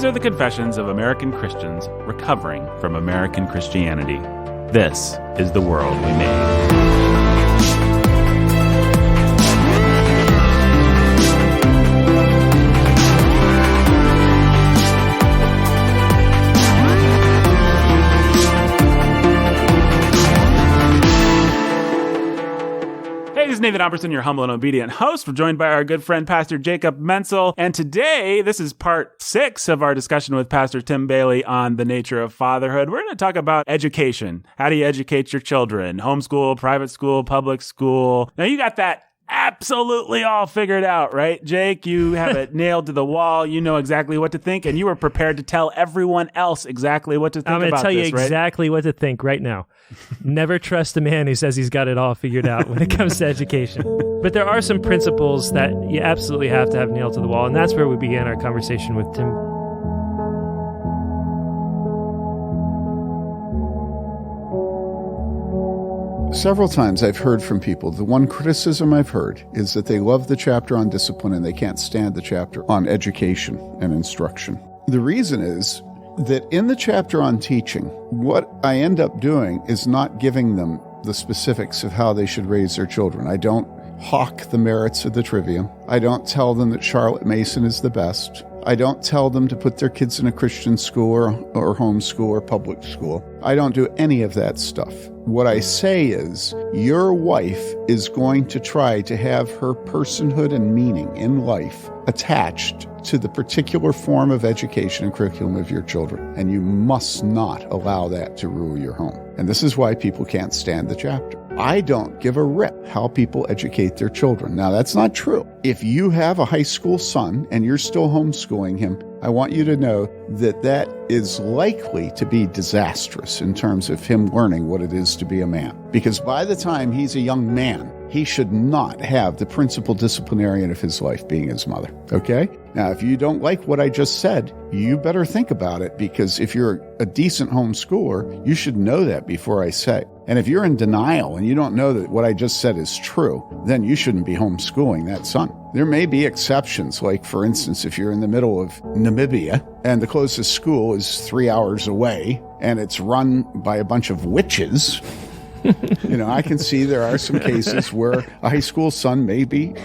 are the confessions of American Christians recovering from American Christianity. This is the world we made. This is Nathan Albertson, your humble and obedient host. We're joined by our good friend, Pastor Jacob Menzel. And today, this is part 6 of our discussion with Pastor Tim Bailey on the nature of fatherhood. We're going to talk about education. How do you educate your children? Homeschool, private school, public school. Now, you got that absolutely all figured out, right, Jake? You have it nailed to the wall. You know exactly what to think, and you were prepared to tell everyone else exactly what to think about this, I'm going to tell you right? exactly what to think right now. Never trust a man who says he's got it all figured out when it comes to education. But there are some principles that you absolutely have to have nailed to the wall, and that's where we began our conversation with Tim. Several times I've heard from people, the one criticism I've heard is that they love the chapter on discipline and they can't stand the chapter on education and instruction. The reason is that in the chapter on teaching, what I end up doing is not giving them the specifics of how they should raise their children. I don't hawk the merits of the trivium. I don't tell them that Charlotte Mason is the best. I don't tell them to put their kids in a Christian school or homeschool or public school. I don't do any of that stuff. What I say is, your wife is going to try to have her personhood and meaning in life attached to the particular form of education and curriculum of your children, and you must not allow that to rule your home. And this is why people can't stand the chapter. I don't give a rip how people educate their children. Now, that's not true. If you have a high school son and you're still homeschooling him, I want you to know that that is likely to be disastrous in terms of him learning what it is to be a man. Because by the time he's a young man, he should not have the principal disciplinarian of his life being his mother, okay? Now, if you don't like what I just said, you better think about it, because if you're a decent homeschooler, you should know that before I say. And if you're in denial and you don't know that what I just said is true, then you shouldn't be homeschooling that son. There may be exceptions, like, for instance, if you're in the middle of Namibia and the closest school is 3 hours away and it's run by a bunch of witches. I can see there are some cases where a high school son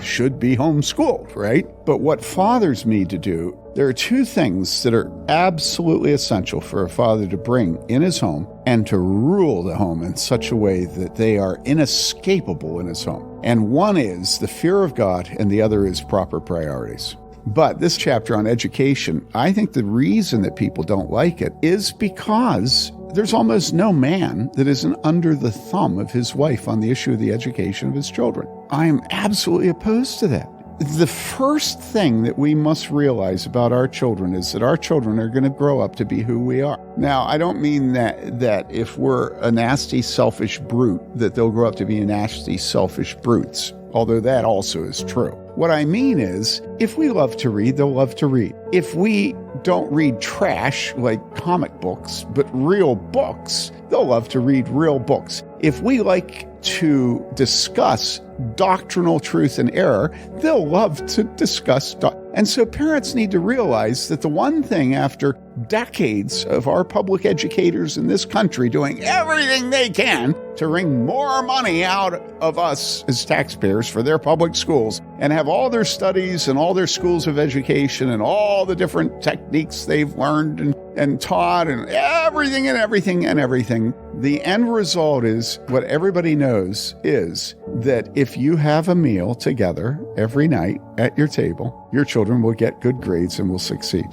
should be homeschooled, right? But what fathers need to do, there are 2 things that are absolutely essential for a father to bring in his home and to rule the home in such a way that they are inescapable in his home. And one is the fear of God, and the other is proper priorities. But this chapter on education, I think the reason that people don't like it is because there's almost no man that isn't under the thumb of his wife on the issue of the education of his children. I am absolutely opposed to that. The first thing that we must realize about our children is that our children are going to grow up to be who we are. Now, I don't mean that if we're a nasty, selfish brute, that they'll grow up to be nasty, selfish brutes, although that also is true. What I mean is, if we love to read, they'll love to read. If we don't read trash like comic books, but real books, they'll love to read real books. If we like to discuss doctrinal truth and error, they'll love to discuss And so parents need to realize that the one thing, after decades of our public educators in this country doing everything they can to wring more money out of us as taxpayers for their public schools and have all their studies and all their schools of education and all the different techniques they've learned and taught and everything, the end result is, what everybody knows is that if you have a meal together every night at your table, your children will get good grades and will succeed.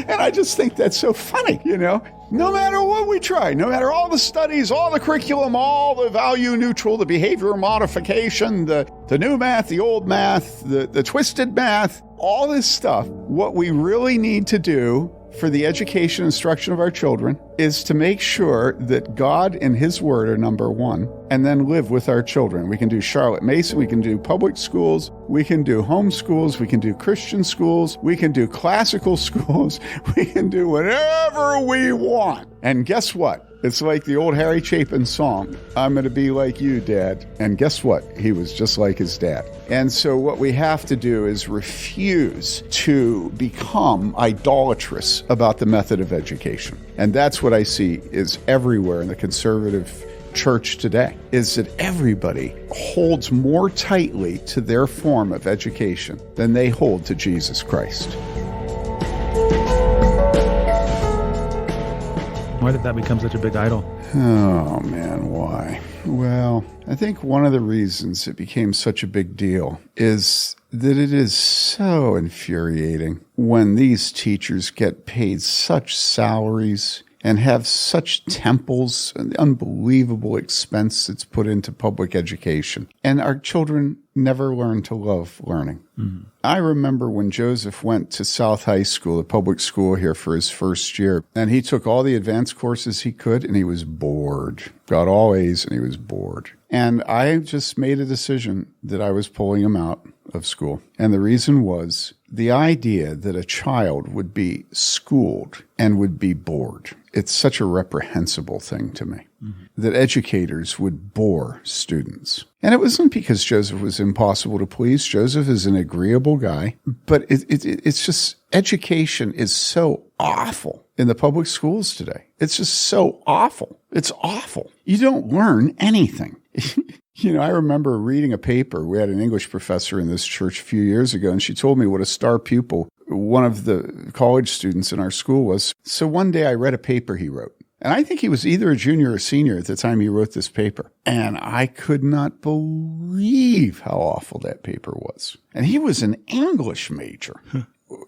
And I just think that's so funny, No matter what we try, no matter all the studies, all the curriculum, all the value neutral, the behavior modification, the new math, the old math, the twisted math, all this stuff, what we really need to do for the education and instruction of our children is to make sure that God and His Word are number one, and then live with our children. We can do Charlotte Mason, we can do public schools, we can do homeschools, we can do Christian schools, we can do classical schools, we can do whatever we want. And guess what? It's like the old Harry Chapin song, I'm going to be like you, Dad. And guess what? He was just like his dad. And so what we have to do is refuse to become idolatrous about the method of education. And that's what I see is everywhere in the conservative church today, is that everybody holds more tightly to their form of education than they hold to Jesus Christ. Why did that become such a big idol? Oh, man, why? Well, I think one of the reasons it became such a big deal is that it is so infuriating when these teachers get paid such salaries and have such temples and the unbelievable expense that's put into public education. And our children never learn to love learning. Mm-hmm. I remember when Joseph went to South High School, a public school here, for his first year, and he took all the advanced courses he could, and he was bored. Got all A's, and he was bored. And I just made a decision that I was pulling him out of school. And the reason was the idea that a child would be schooled and would be bored. It's such a reprehensible thing to me, that educators would bore students. And it wasn't because Joseph was impossible to please. Joseph is an agreeable guy, but it's just education is so awful in the public schools today. It's just so awful. It's awful. You don't learn anything. You know, I remember reading a paper. We had an English professor in this church a few years ago, and she told me what a star pupil one of the college students in our school was. So one day I read a paper he wrote, and I think he was either a junior or senior at the time he wrote this paper. And I could not believe how awful that paper was. And he was an English major.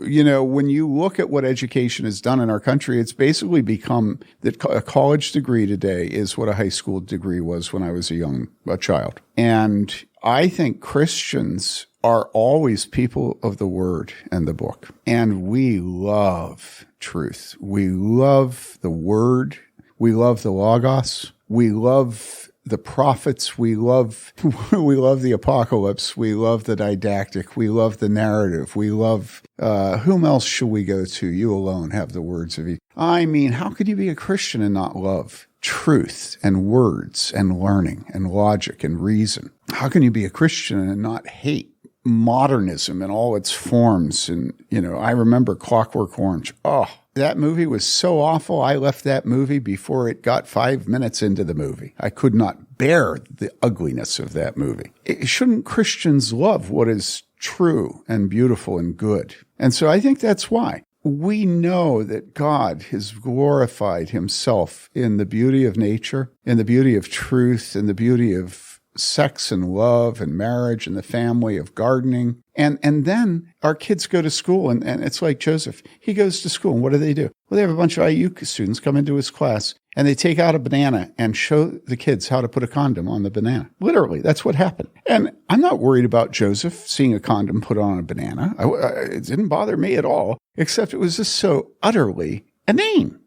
You know, when you look at what education has done in our country, it's basically become that a college degree today is what a high school degree was when I was a child. And I think Christians are always people of the word and the book. And we love truth. We love the word. We love the Logos. We love the prophets. We love the apocalypse. We love the didactic. We love the narrative. We love, whom else shall we go to? You alone have the words of each. I mean, how could you be a Christian and not love truth and words and learning and logic and reason? How can you be a Christian and not hate modernism in all its forms? And, you know, I remember Clockwork Orange. Oh, that movie was so awful. I left that movie before it got 5 minutes into the movie. I could not bear the ugliness of that movie. Shouldn't Christians love what is true and beautiful and good? And so I think that's why. We know that God has glorified himself in the beauty of nature, in the beauty of truth, in the beauty of sex and love and marriage and the family, of gardening. And then our kids go to school, and it's like Joseph. He goes to school, and what do? Well, they have a bunch of IU students come into his class, and they take out a banana and show the kids how to put a condom on the banana. Literally, that's what happened. And I'm not worried about Joseph seeing a condom put on a banana. It didn't bother me at all, except it was just so utterly inane,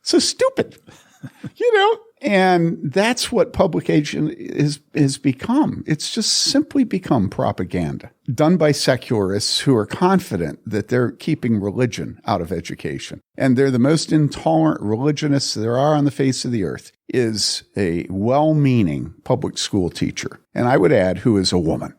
so stupid, you know? And that's what publication is become. It's just simply become propaganda done by secularists who are confident that they're keeping religion out of education. And they're the most intolerant religionists there are on the face of the earth, is a well-meaning public school teacher. And I would add, who is a woman.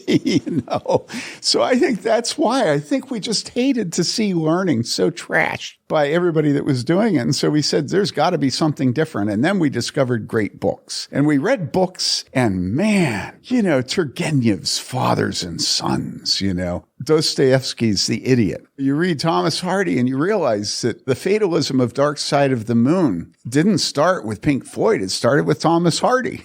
You know, so I think that's why. I think we just hated to see learning so trashed by everybody that was doing it. And so we said, there's got to be something different. And then we discovered great books. And we read books, and man, you know, Turgenev's Fathers and Sons, you know, Dostoevsky's The Idiot. You read Thomas Hardy and you realize that the fatalism of Dark Side of the Moon didn't start with Pink Floyd. It started with Thomas Hardy.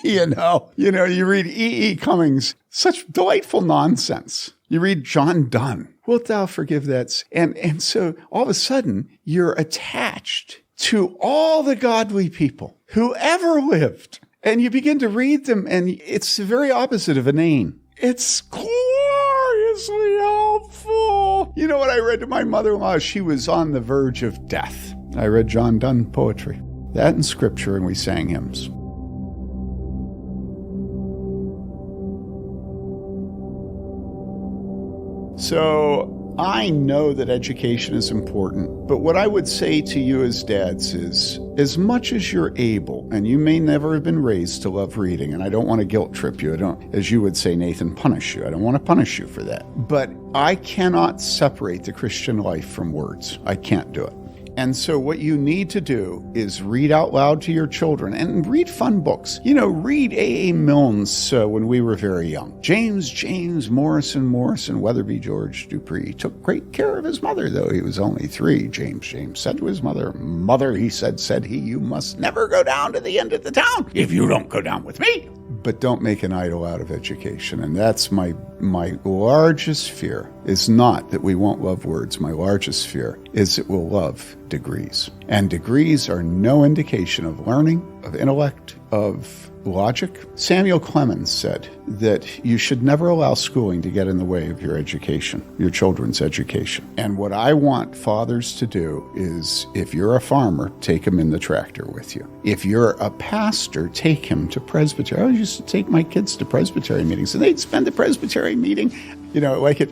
You know, you read E.E. Cummings, such delightful nonsense. You read John Donne, wilt thou forgive that? And so all of a sudden you're attached to all the godly people who ever lived. And you begin to read them, and it's the very opposite of inane. It's gloriously helpful. You know what I read to my mother-in-law? She was on the verge of death. I read John Donne poetry, that and scripture, and we sang hymns. So I know that education is important, but what I would say to you as dads is, as much as you're able, and you may never have been raised to love reading, and I don't want to guilt trip you, I don't, as you would say, Nathan, punish you. I don't want to punish you for that. But I cannot separate the Christian life from words. I can't do it. And so what you need to do is read out loud to your children and read fun books. You know, read A.A. Milne's when we were very young. James, Morrison, Weatherby, George Dupree took great care of his mother, though he was only 3. James said to his mother, "Mother," he said he, "you must never go down to the end of the town if you don't go down with me." But don't make an idol out of education. And that's my largest fear, is not that we won't love words. My largest fear is that we'll love degrees. And degrees are no indication of learning, of intellect, of logic. Samuel Clemens said that you should never allow schooling to get in the way of your education, your children's education. And what I want fathers to do is, if you're a farmer, take him in the tractor with you. If you're a pastor, take him to Presbytery. I used to take my kids to Presbytery meetings, and they'd spend the Presbytery meeting,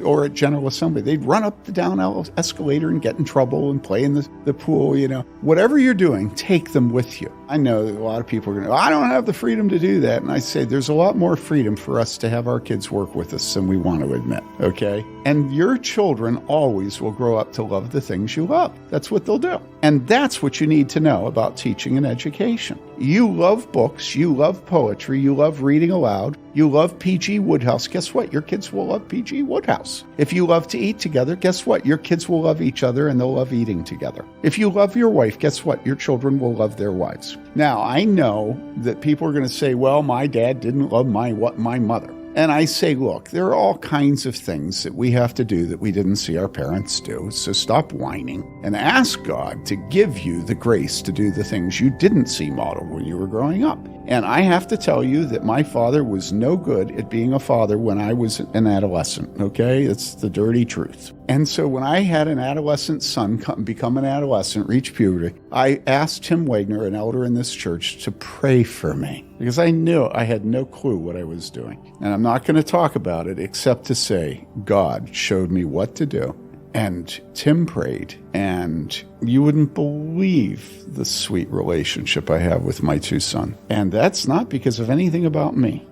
or at General Assembly. They'd run up the down escalator and get in trouble and play in the pool, Whatever you're doing, take them with you. I know that a lot of people are going to, I don't have the freedom to do that. And I say there's a lot more freedom for us to have our kids work with us than we want to admit, okay? And your children always will grow up to love the things you love. That's what they'll do. And that's what you need to know about teaching and education. You love books, you love poetry, you love reading aloud, you love P.G. Wodehouse. Guess what? Your kids will love P.G. Wodehouse. If you love to eat together, guess what? Your kids will love each other and they'll love eating together. If you love your wife, guess what? Your children will love their wives. Now, I know that people are going to say, well, my dad didn't love my mother. And I say, look, there are all kinds of things that we have to do that we didn't see our parents do. So stop whining and ask God to give you the grace to do the things you didn't see modeled when you were growing up. And I have to tell you that my father was no good at being a father when I was an adolescent, okay? It's the dirty truth. And so when I had an adolescent son become an adolescent, reach puberty, I asked Tim Wagner, an elder in this church, to pray for me because I knew I had no clue what I was doing. And I'm not going to talk about it except to say God showed me what to do. And Tim prayed, and you wouldn't believe the sweet relationship I have with my 2 sons. And that's not because of anything about me.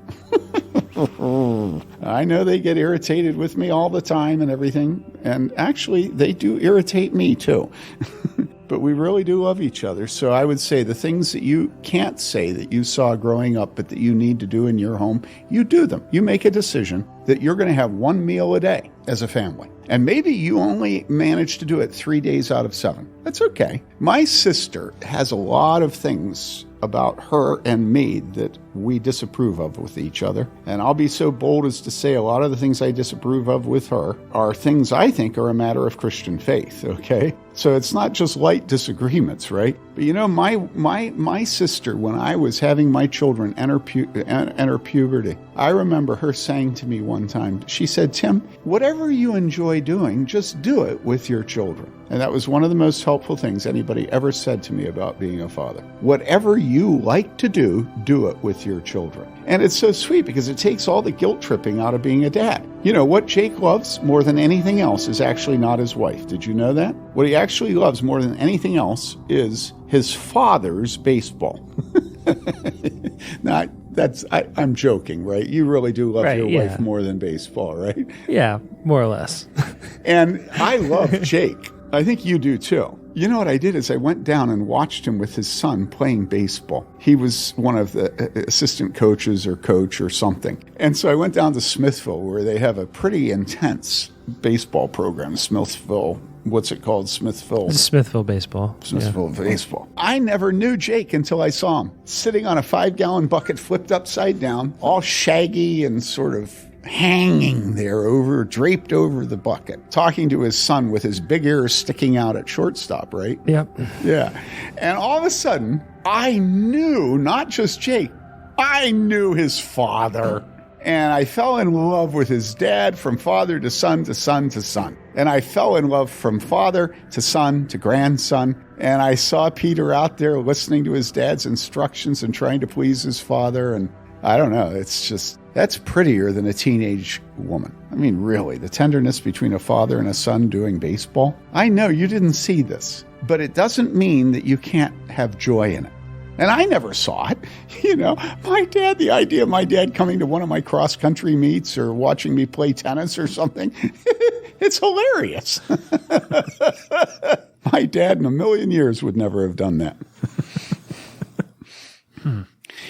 I know they get irritated with me all the time and everything. And actually, they do irritate me too. But we really do love each other. So I would say the things that you can't say that you saw growing up, but that you need to do in your home, you do them. You make a decision that you're going to have 1 meal a day as a family. And maybe you only manage to do it 3 days out of 7. That's okay. My sister has a lot of things about her and me that we disapprove of with each other. And I'll be so bold as to say a lot of the things I disapprove of with her are things I think are a matter of Christian faith, okay? So it's not just light disagreements, right? But my sister, when I was having my children enter puberty, I remember her saying to me one time, she said, Tim, whatever you enjoy doing, just do it with your children. And that was one of the most helpful things anybody ever said to me about being a father. Whatever you like to do, do it with your children. And it's so sweet because it takes all the guilt tripping out of being a dad. You know, what Jake loves more than anything else is actually not his wife. Did you know that? What he actually loves more than anything else is his father's baseball. Now, I'm joking, right? You really do love your wife more than baseball, right? Yeah, more or less. And I love Jake. I think you do too. You know what I did is I went down and watched him with his son playing baseball. He was one of the assistant coaches or coach or something. And so I went down to Smithville where they have a pretty intense baseball program. Smithville, what's it called? Smithville baseball. Smithville baseball. I never knew Jake until I saw him sitting on a 5-gallon bucket flipped upside down, all shaggy and sort of hanging there draped over the bucket, talking to his son with his big ears sticking out at shortstop, right? Yep. Yeah. And all of a sudden, I knew not just Jake, I knew his father. And I fell in love with his dad from father to son to son to son. And I fell in love from father to son to grandson. And I saw Peter out there listening to his dad's instructions and trying to please his father. And I don't know. It's just, that's prettier than a teenage woman. I mean, really, the tenderness between a father and a son doing baseball. I know you didn't see this, but it doesn't mean that you can't have joy in it. And I never saw it. The idea of my dad coming to one of my cross-country meets or watching me play tennis or something, it's hilarious. My dad in a million years would never have done that.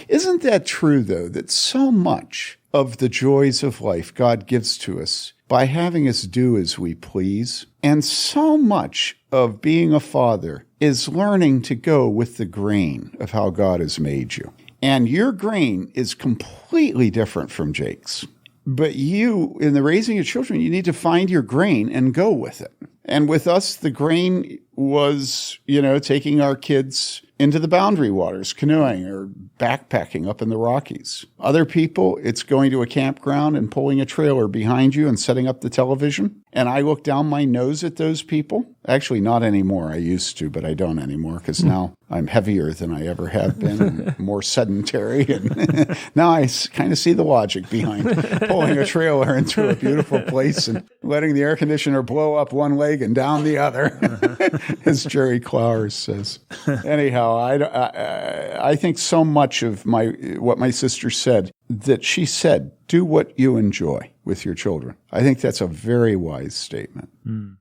Isn't that true, though, that so much of the joys of life God gives to us by having us do as we please? And so much of being a father is learning to go with the grain of how God has made you. And your grain is completely different from Jake's. But you, in the raising of children, you need to find your grain and go with it. And with us, the grain was, taking our kids into the boundary waters, canoeing or backpacking up in the Rockies. Other people, it's going to a campground and pulling a trailer behind you and setting up the television. And I look down my nose at those people. Actually, not anymore. I used to, but I don't anymore because now I'm heavier than I ever have been and more sedentary. And now I kind of see the logic behind pulling a trailer into a beautiful place and letting the air conditioner blow up one leg and down the other, as Jerry Clowers says. Anyhow, I think so much of what my sister said, that she said, do what you enjoy with your children. I think that's a very wise statement.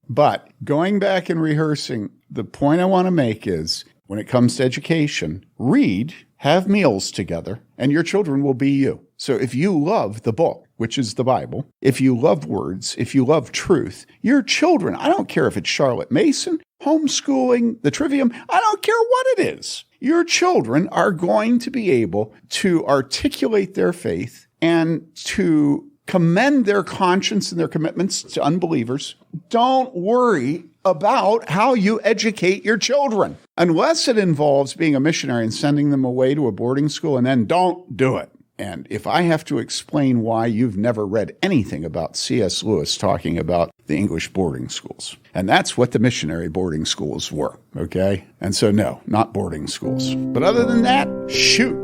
But going back and rehearsing, the point I want to make is, when it comes to education, read, have meals together, and your children will be you. So if you love the book, which is the Bible, if you love words, if you love truth, your children, I don't care if it's Charlotte Mason, homeschooling, the Trivium, I don't care what it is. Your children are going to be able to articulate their faith and to commend their conscience and their commitments to unbelievers. Don't worry about how you educate your children, unless it involves being a missionary and sending them away to a boarding school, and then don't do it. And if I have to explain why you've never read anything about C.S. Lewis talking about the English boarding schools, and that's what the missionary boarding schools were, okay? And so no, not boarding schools. But other than that, shoot.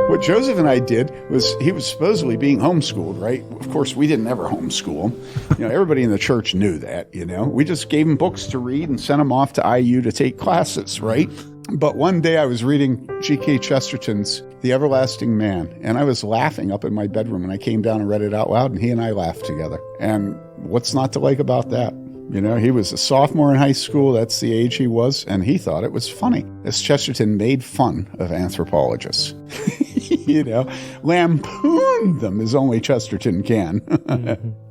What Joseph and I did was, he was supposedly being homeschooled, right? Of course, we didn't ever homeschool him. Everybody in the church knew that, We just gave him books to read and sent him off to IU to take classes, right? But one day I was reading G.K. Chesterton's The Everlasting Man, and I was laughing up in my bedroom, and I came down and read it out loud, and he and I laughed together. And what's not to like about that? He was a sophomore in high school. That's the age he was. And he thought it was funny, as Chesterton made fun of anthropologists. Lampooned them as only Chesterton can.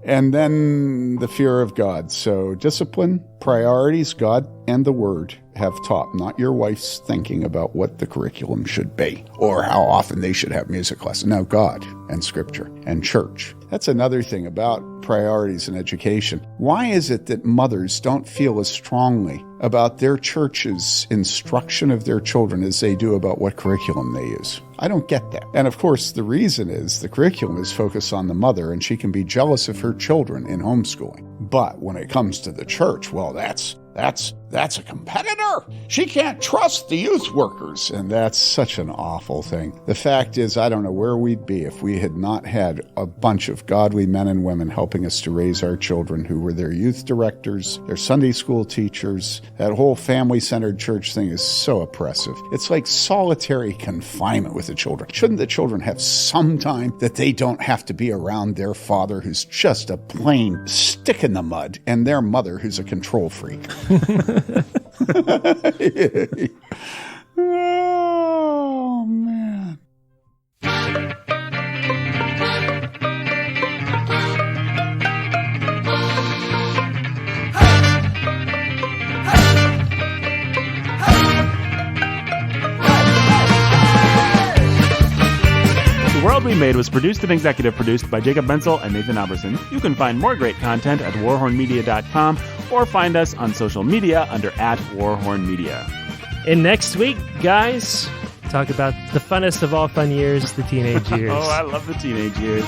And then the fear of God. So discipline, priorities, God and the Word have taught, not your wife's thinking about what the curriculum should be or how often they should have music lessons. No, God and Scripture and church. That's another thing about priorities in education. Why is it that mothers don't feel as strongly about their church's instruction of their children as they do about what curriculum they use? I don't get that. And of course, the reason is the curriculum is focused on the mother, and she can be jealous of her children in homeschooling. But when it comes to the church, well, that's a competitor. She can't trust the youth workers. And that's such an awful thing. The fact is, I don't know where we'd be if we had not had a bunch of godly men and women helping us to raise our children, who were their youth directors, their Sunday school teachers. That whole family-centered church thing is so oppressive. It's like solitary confinement with the children. Shouldn't the children have some time that they don't have to be around their father, who's just a plain stick in the mud, and their mother, who's a control freak? Oh, man. The World We Made was produced and executive produced by Jacob Menzel and Nathan Alberson. You can find more great content at warhornmedia.com or find us on social media under @warhornmedia. And next week, guys, talk about the funnest of all fun years, the teenage years. Oh, I love the teenage years.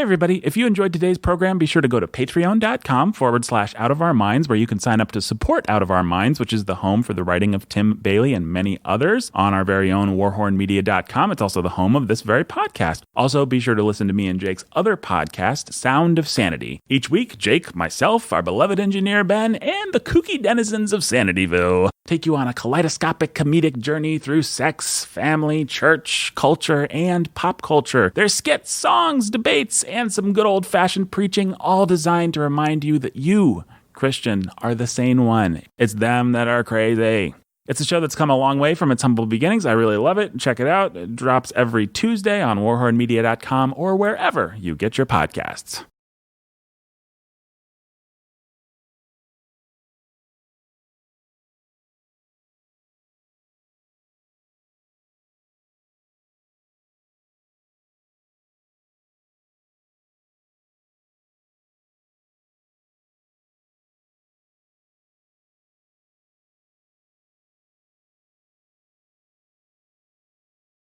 Hey, everybody, if you enjoyed today's program, be sure to go to patreon.com/Out of Our Minds, where you can sign up to support Out of Our Minds, which is the home for the writing of Tim Bailey and many others on our very own warhornmedia.com. It's also the home of this very podcast. Also, be sure to listen to me and Jake's other podcast, Sound of Sanity. Each week, Jake, myself, our beloved engineer Ben, and the kooky denizens of Sanityville take you on a kaleidoscopic comedic journey through sex, family, church, culture, and pop culture. There's skits, songs, debates, and some good old-fashioned preaching, all designed to remind you that you, Christian, are the sane one. It's them that are crazy. It's a show that's come a long way from its humble beginnings. I really love it. Check it out. It drops every Tuesday on warhornmedia.com or wherever you get your podcasts.